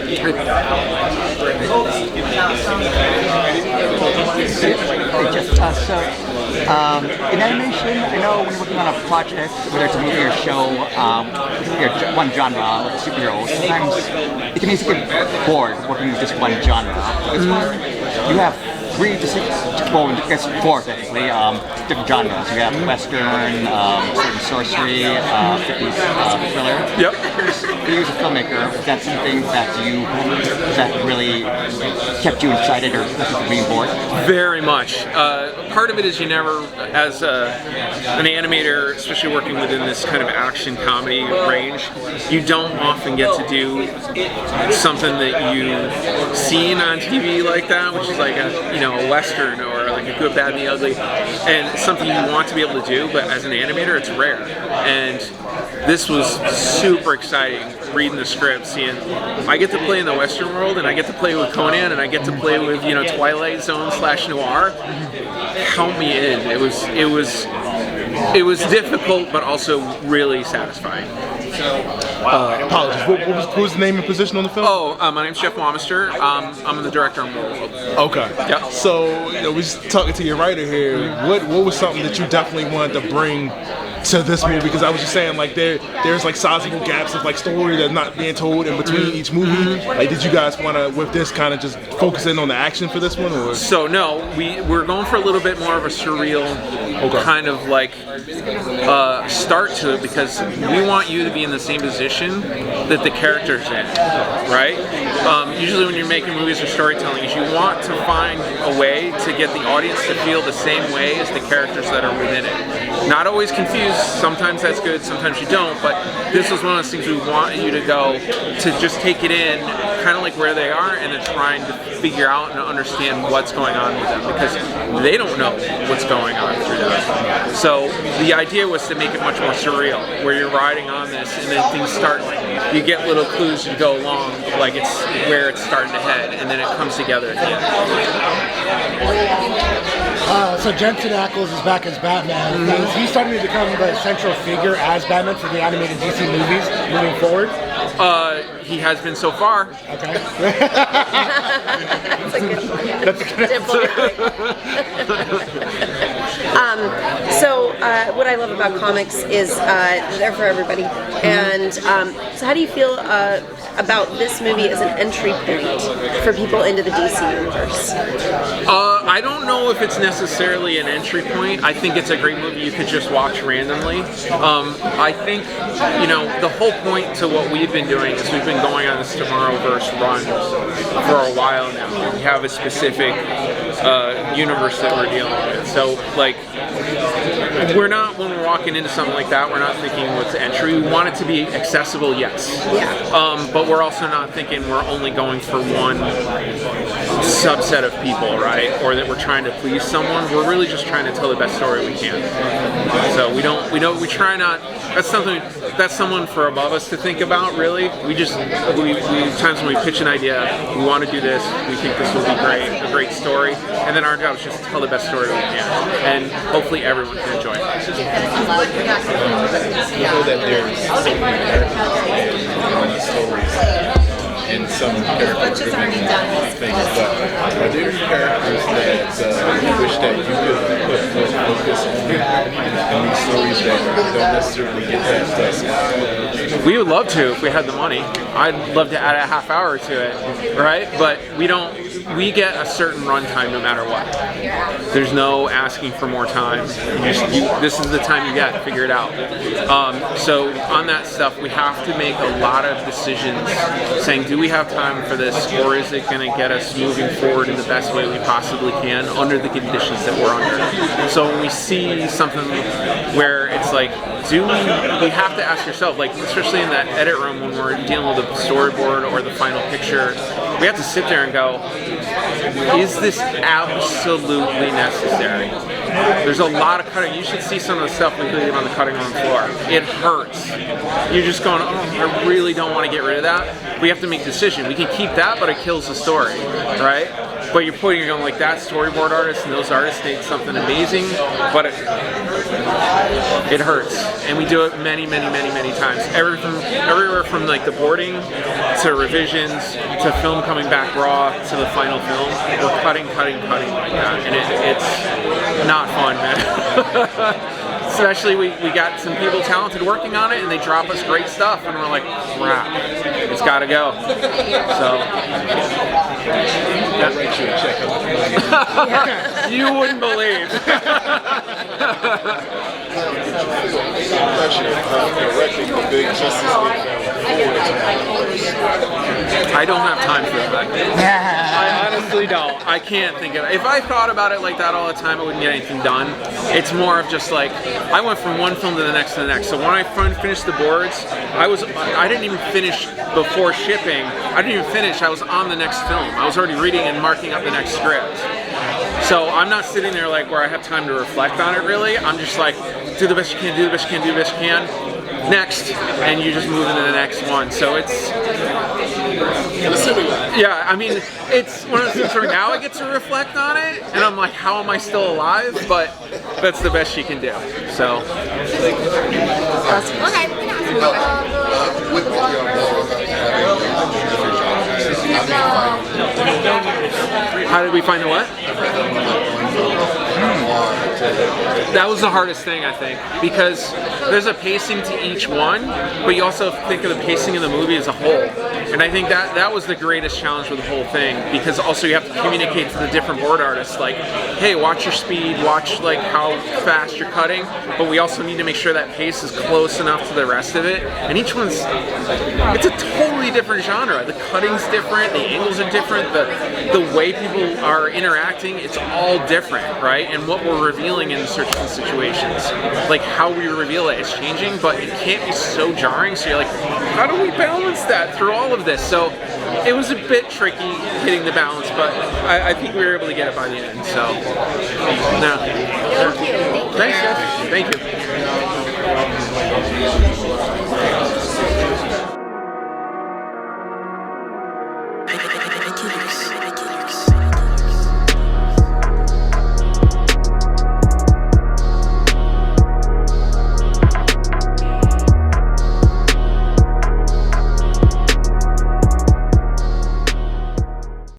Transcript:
In animation, I know when you're working on a project, whether it's a movie or show, one genre, like superheroes, sometimes it can easily get bored working with just one genre. You have 3 to 6, well, I guess 4 technically, different genres. You have Western, certain sorcery, 50s thriller. Yep. For you as a filmmaker, is that something that really kept you excited or kept you being bored? Very much. Part of it is you never, as an animator, especially working within this kind of action comedy range, you don't often get to do something that you've seen on TV like that, which is like a Western or like a Good, Bad, and the Ugly, and something you want to be able to do, but as an animator, it's rare. And this was super exciting, reading the script, seeing I get to play in the Western world, and I get to play with Conan, and I get to play with Twilight Zone / noir. Count me in. It was difficult, but also really satisfying. Apologies. What was the name and position on the film? Oh, my name's Jeff Wamester. I'm the director on Warworld. Okay. Yep. So, we was talking to your writer here. What was something that you definitely wanted to bring to this movie? Because I was just saying, like, there's like sizable gaps of like story that's not being told in between each movie. Like, did you guys want to, with this, kind of just focus in on the action for this one, or? So no, we're going for a little bit more of a surreal kind of like start to it, because we want you to be in the same position that the character's in, right? Usually when you're making movies or storytelling, is you want to find a way to get the audience to feel the same way as the characters that are within it. Not always confused, sometimes that's good, sometimes you don't, but this is one of those things we want you to go to just take it in, kind of like where they are, and then trying to figure out and understand what's going on with them, because they don't know what's going on through that. So the idea was to make it much more surreal, where you're riding on this and then things start, you get little clues as you go along, like it's where it's starting to head, and then it comes together at the end. So Jensen Ackles is back as Batman. Is he starting to become the central figure as Batman for the animated DC movies moving forward? He has been so far. Okay. That's a good So what I love about comics is they're for everybody. And so how do you feel about this movie as an entry point for people into the DC universe? I don't know if it's necessarily an entry point. I think it's a great movie you could just watch randomly. I think, the whole point to what we've been doing is we've been going on this Tomorrowverse run for a while now. We have a specific universe that we're dealing with. So, like, we're not, when we're walking into something like that, we're not thinking what's entry. We want it to be accessible, yes. Yeah. But we're also not thinking we're only going for one subset of people, right? Or that we're trying to please someone. We're really just trying to tell the best story we can. So we try not, that's someone for above us to think about, really. We times when we pitch an idea, we want to do this, we think this will be great, a great story, and then our job is just to tell the best story we can, and hopefully everyone can enjoy it. We know that there's so many stories and some character-driven things, but are there characters that you wish that you could put more focus on in these stories that don't necessarily get that? We would love to if we had the money. I'd love to add a half hour to it, right? But we don't. We get a certain runtime no matter what. There's no asking for more time. This is the time you get, figure it out. So on that stuff, we have to make a lot of decisions saying, do we have time for this, or is it going to get us moving forward in the best way we possibly can under the conditions that we're under? So when we see something where it's like, we have to ask yourself, like, especially in that edit room when we're dealing with the storyboard or the final picture, we have to sit there and go, is this absolutely necessary? There's a lot of cutting. You should see some of the stuff we leave on the cutting room floor. It hurts. You're just going, I really don't want to get rid of that. We have to make a decision. We can keep that, but it kills the story, right? but you're putting it on like that storyboard artist and those artists made something amazing, but it hurts, and we do it many times. Everywhere from like the boarding to revisions to film coming back raw to the final film, we're cutting like that, and it's not fun, man. Especially we got some people talented working on it, and they drop us great stuff, and we're like, crap, it's got to go. So you wouldn't believe. I don't have time for that. I honestly don't. I can't think of it. If I thought about it like that all the time, I wouldn't get anything done. It's more of just like, I went from one film to the next to the next. So when I finished the boards, I didn't even finish before shipping. I didn't even finish. I was on the next film. I was already reading and marking up the next script. So I'm not sitting there like where I have time to reflect on it really. I'm just like, do the best you can, do the best you can, do the best you can. Next, and you just move into the next one. So it's, yeah, I mean, it's one of those things where now I get to reflect on it, and I'm like, how am I still alive? But that's the best you can do. So. How did we find the what? That was the hardest thing, I think, because there's a pacing to each one, but you also think of the pacing of the movie as a whole. And I think that was the greatest challenge with the whole thing, because also you have to communicate to the different board artists, like, hey, watch your speed, watch like how fast you're cutting, but we also need to make sure that pace is close enough to the rest of it. And each one's, it's a totally different genre. The cutting's different, the angles are different, the way people are interacting, it's all different, right? And what we're revealing in certain situations, like how we reveal it is changing, but it can't be so jarring. So you're like, how do we balance that through all of this? So it was a bit tricky hitting the balance, but I think we were able to get it by the end. So, no. Thank you. Thanks, guys. Thank you.